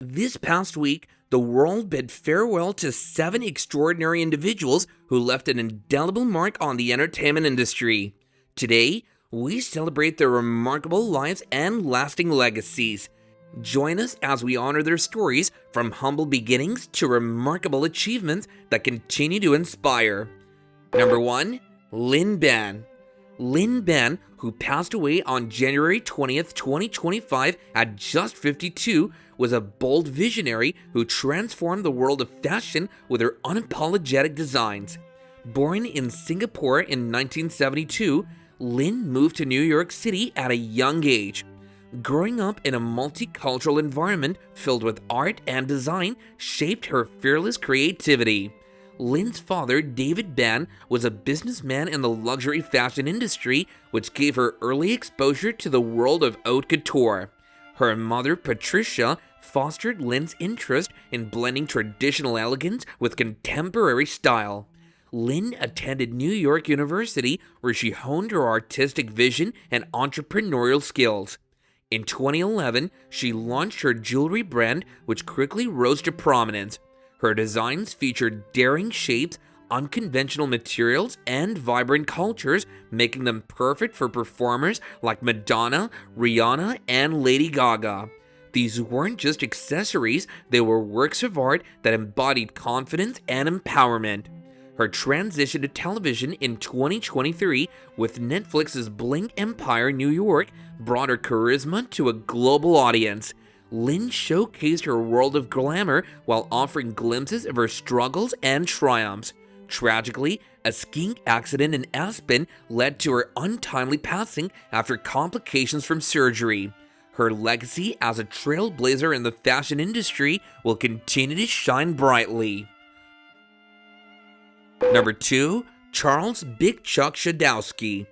This past week, the world bid farewell to 7 extraordinary individuals who left an indelible mark on the entertainment industry. Today, we celebrate their remarkable lives and lasting legacies. Join us as we honor their stories from humble beginnings to remarkable achievements that continue to inspire. Number 1. Lynn Ban. Lynn Ben, who passed away on January 20th, 2025 at just 52, was a bold visionary who transformed the world of fashion with her unapologetic designs. Born in Singapore in 1972, Lynn moved to New York City at a young age. Growing up in a multicultural environment filled with art and design shaped her fearless creativity. Lynn's father, David Ban, was a businessman in the luxury fashion industry, which gave her early exposure to the world of haute couture. Her mother, Patricia, fostered Lynn's interest in blending traditional elegance with contemporary style. Lynn attended New York University, where she honed her artistic vision and entrepreneurial skills. In 2011, she launched her jewelry brand, which quickly rose to prominence. Her designs featured daring shapes, unconventional materials, and vibrant cultures, making them perfect for performers like Madonna, Rihanna, and Lady Gaga. These weren't just accessories, they were works of art that embodied confidence and empowerment. Her transition to television in 2023 with Netflix's Bling Empire New York brought her charisma to a global audience. Lynn showcased her world of glamour while offering glimpses of her struggles and triumphs. Tragically, a skiing accident in Aspen led to her untimely passing after complications from surgery. Her legacy as a trailblazer in the fashion industry will continue to shine brightly. Number 2. Charles Big Chuck Schodowski.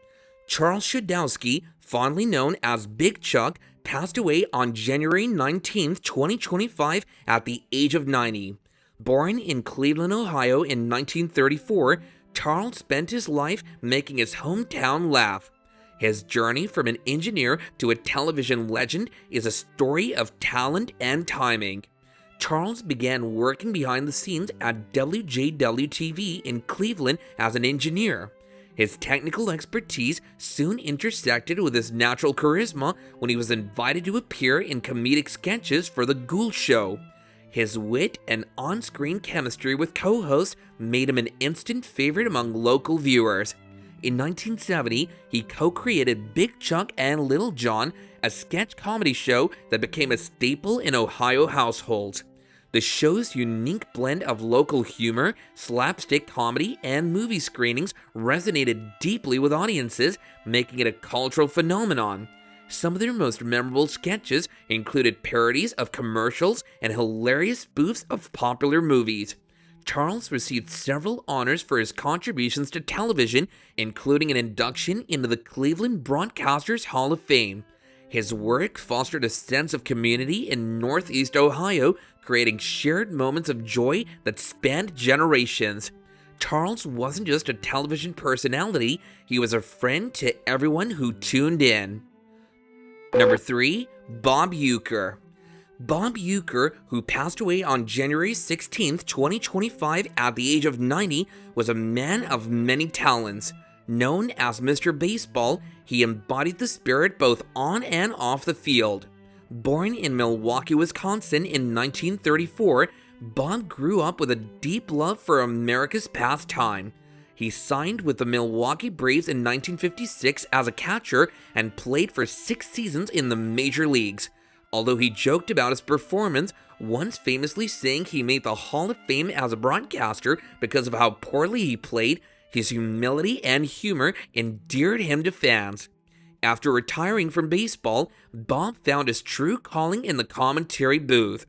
Charles Schodowski, fondly known as Big Chuck, passed away on January 19, 2025 at the age of 90. Born in Cleveland, Ohio in 1934, Charles spent his life making his hometown laugh. His journey from an engineer to a television legend is a story of talent and timing. Charles began working behind the scenes at WJW-TV in Cleveland as an engineer. His technical expertise soon intersected with his natural charisma when he was invited to appear in comedic sketches for The Ghoul Show. His wit and on-screen chemistry with co-hosts made him an instant favorite among local viewers. In 1970, he co-created Big Chuck and Little John, a sketch comedy show that became a staple in Ohio households. The show's unique blend of local humor, slapstick comedy, and movie screenings resonated deeply with audiences, making it a cultural phenomenon. Some of their most memorable sketches included parodies of commercials and hilarious spoofs of popular movies. Charles received several honors for his contributions to television, including an induction into the Cleveland Broadcasters Hall of Fame. His work fostered a sense of community in Northeast Ohio, creating shared moments of joy that spanned generations. Charles wasn't just a television personality, he was a friend to everyone who tuned in. Number 3. Bob Uecker. Bob Uecker, who passed away on January 16, 2025 at the age of 90, was a man of many talents. Known as Mr. Baseball, he embodied the spirit both on and off the field. Born in Milwaukee, Wisconsin in 1934, Bob grew up with a deep love for America's pastime. He signed with the Milwaukee Brewers in 1956 as a catcher and played for 6 seasons in the major leagues. Although he joked about his performance, once famously saying he made the Hall of Fame as a broadcaster because of how poorly he played, his humility and humor endeared him to fans. After retiring from baseball, Bob found his true calling in the commentary booth.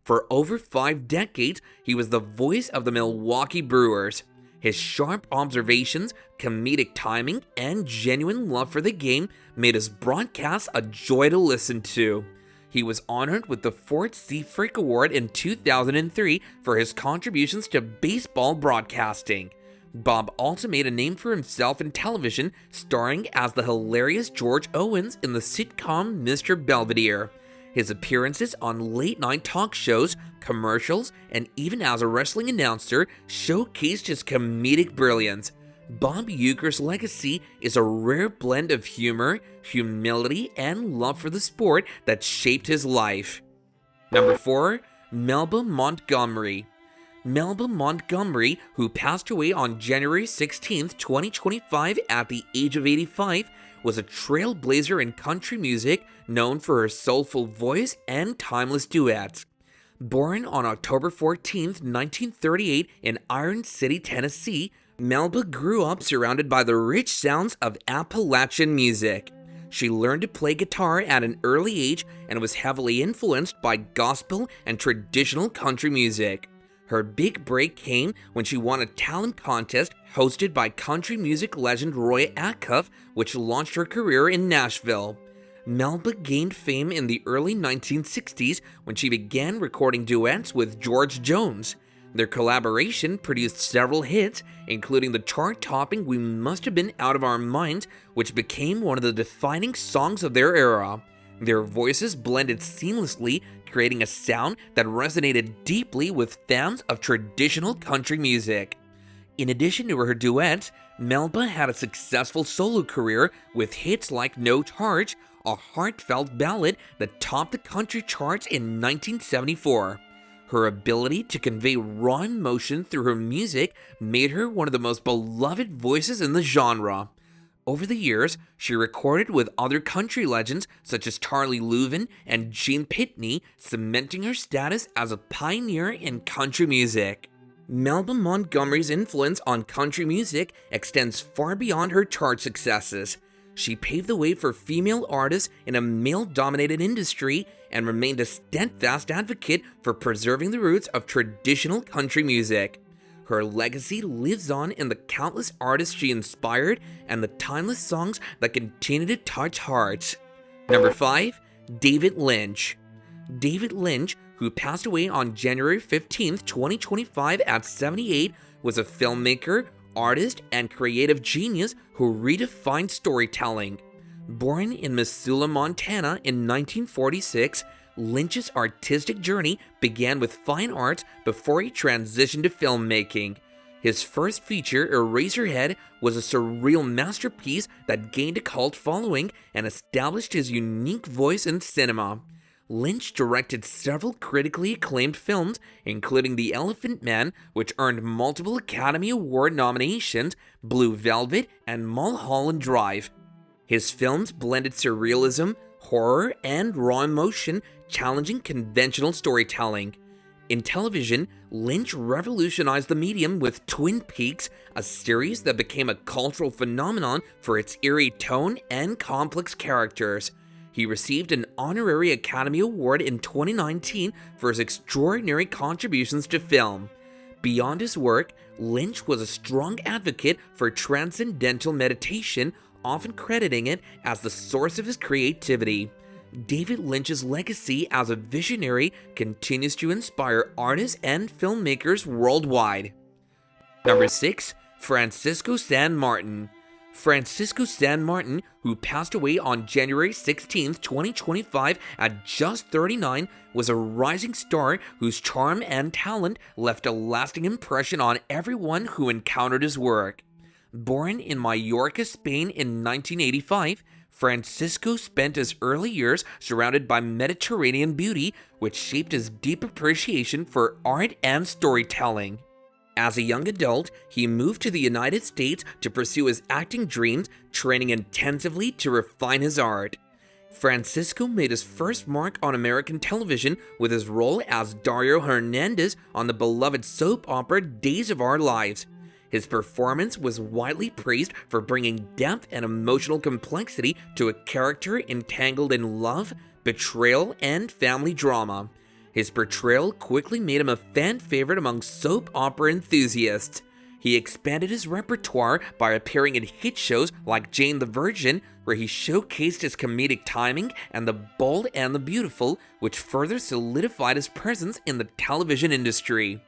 For over 5 decades, he was the voice of the Milwaukee Brewers. His sharp observations, comedic timing, and genuine love for the game made his broadcasts a joy to listen to. He was honored with the Fort C. Frick Award in 2003 for his contributions to baseball broadcasting. Bob also made a name for himself in television, starring as the hilarious George Owens in the sitcom Mr. Belvedere. His appearances on late-night talk shows, commercials, and even as a wrestling announcer showcased his comedic brilliance. Bob Uecker's legacy is a rare blend of humor, humility, and love for the sport that shaped his life. Number 4. Melba Montgomery. Melba Montgomery, who passed away on January 16, 2025 at the age of 85, was a trailblazer in country music known for her soulful voice and timeless duets. Born on October 14, 1938 in Iron City, Tennessee, Melba grew up surrounded by the rich sounds of Appalachian music. She learned to play guitar at an early age and was heavily influenced by gospel and traditional country music. Her big break came when she won a talent contest hosted by country music legend Roy Acuff, which launched her career in Nashville. Melba gained fame in the early 1960s when she began recording duets with George Jones. Their collaboration produced several hits, including the chart-topping We Must Have Been Out of Our Minds, which became one of the defining songs of their era. Their voices blended seamlessly, creating a sound that resonated deeply with fans of traditional country music. In addition to her duets, Melba had a successful solo career with hits like No Charge, a heartfelt ballad that topped the country charts in 1974. Her ability to convey raw emotion through her music made her one of the most beloved voices in the genre. Over the years, she recorded with other country legends such as Charlie Louvin and Gene Pitney, cementing her status as a pioneer in country music. Melba Montgomery's influence on country music extends far beyond her chart successes. She paved the way for female artists in a male-dominated industry and remained a steadfast advocate for preserving the roots of traditional country music. Her legacy lives on in the countless artists she inspired and the timeless songs that continue to touch hearts. Number 5. David Lynch. David Lynch, who passed away on January 15, 2025 at 78, was a filmmaker, artist, and creative genius who redefined storytelling. Born in Missoula, Montana in 1946, Lynch's artistic journey began with fine arts before he transitioned to filmmaking. His first feature, Eraserhead, was a surreal masterpiece that gained a cult following and established his unique voice in cinema. Lynch directed several critically acclaimed films, including The Elephant Man, which earned multiple Academy Award nominations, Blue Velvet, and Mulholland Drive. His films blended surrealism, horror, and raw emotion, challenging conventional storytelling. In television, Lynch revolutionized the medium with Twin Peaks, a series that became a cultural phenomenon for its eerie tone and complex characters. He received an honorary Academy Award in 2019 for his extraordinary contributions to film. Beyond his work, Lynch was a strong advocate for transcendental meditation, often crediting it as the source of his creativity. David Lynch's legacy as a visionary continues to inspire artists and filmmakers worldwide. Number 6. Francisco San Martin. Francisco San Martin, who passed away on January 16, 2025 at just 39, was a rising star whose charm and talent left a lasting impression on everyone who encountered his work. Born in Mallorca, Spain in 1985, Francisco spent his early years surrounded by Mediterranean beauty, which shaped his deep appreciation for art and storytelling. As a young adult, he moved to the United States to pursue his acting dreams, training intensively to refine his art. Francisco made his first mark on American television with his role as Dario Hernandez on the beloved soap opera Days of Our Lives. His performance was widely praised for bringing depth and emotional complexity to a character entangled in love, betrayal, and family drama. His portrayal quickly made him a fan favorite among soap opera enthusiasts. He expanded his repertoire by appearing in hit shows like Jane the Virgin, where he showcased his comedic timing and The Bold and the Beautiful, which further solidified his presence in the television industry.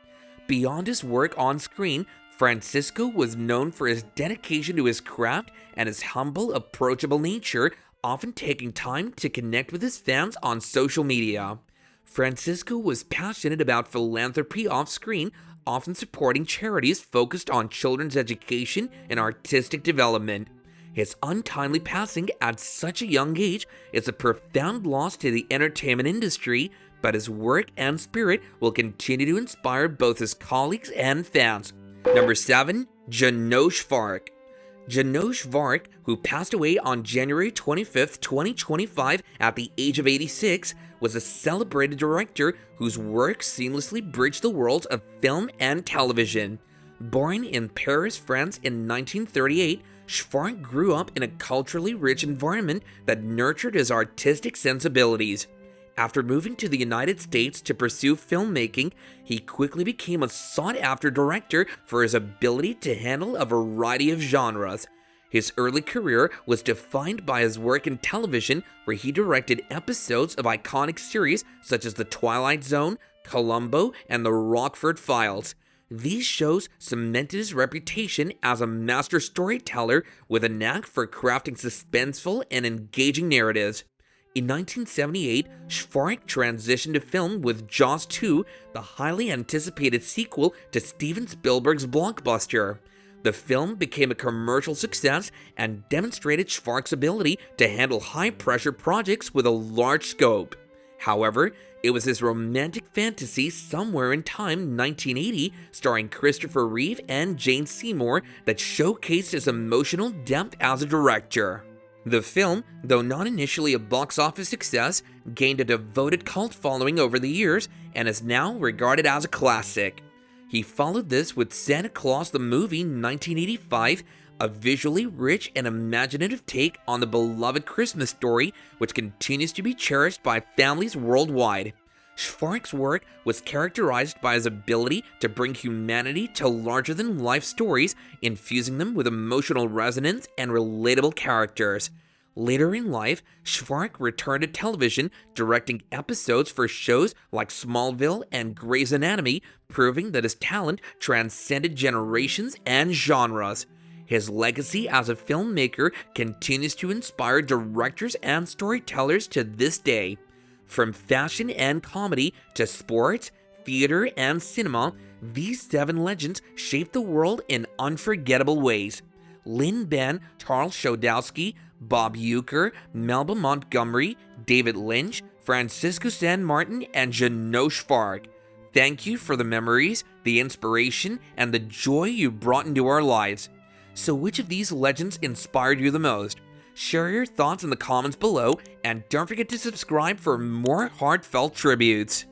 Beyond his work on screen, Francisco was known for his dedication to his craft and his humble, approachable nature, often taking time to connect with his fans on social media. Francisco was passionate about philanthropy off-screen, often supporting charities focused on children's education and artistic development. His untimely passing at such a young age is a profound loss to the entertainment industry, but his work and spirit will continue to inspire both his colleagues and fans. Number 7. Janos Vark. Janos Vark, who passed away on January 25, 2025 at the age of 86, was a celebrated director whose work seamlessly bridged the worlds of film and television. Born in Paris, France in 1938, Szwarc grew up in a culturally rich environment that nurtured his artistic sensibilities. After moving to the United States to pursue filmmaking, he quickly became a sought-after director for his ability to handle a variety of genres. His early career was defined by his work in television, where he directed episodes of iconic series such as The Twilight Zone, Columbo, and The Rockford Files. These shows cemented his reputation as a master storyteller with a knack for crafting suspenseful and engaging narratives. In 1978, Szwarc transitioned to film with Jaws 2, the highly anticipated sequel to Steven Spielberg's blockbuster. The film became a commercial success and demonstrated Szwarc's ability to handle high-pressure projects with a large scope. However, it was his romantic fantasy Somewhere in Time 1980, starring Christopher Reeve and Jane Seymour, that showcased his emotional depth as a director. The film, though not initially a box office success, gained a devoted cult following over the years and is now regarded as a classic. He followed this with Santa Claus the Movie 1985, a visually rich and imaginative take on the beloved Christmas story, which continues to be cherished by families worldwide. Szwarc's work was characterized by his ability to bring humanity to larger-than-life stories, infusing them with emotional resonance and relatable characters. Later in life, Szwarc returned to television, directing episodes for shows like Smallville and Grey's Anatomy, proving that his talent transcended generations and genres. His legacy as a filmmaker continues to inspire directors and storytellers to this day. From fashion and comedy to sports, theater, and cinema, these 7 legends shaped the world in unforgettable ways. Lynn Ben, Charles Schodowski, Bob Uecker, Melba Montgomery, David Lynch, Francisco San Martin, and Jeannot Szwarc. Thank you for the memories, the inspiration, and the joy you brought into our lives. So which of these legends inspired you the most? Share your thoughts in the comments below, and don't forget to subscribe for more heartfelt tributes.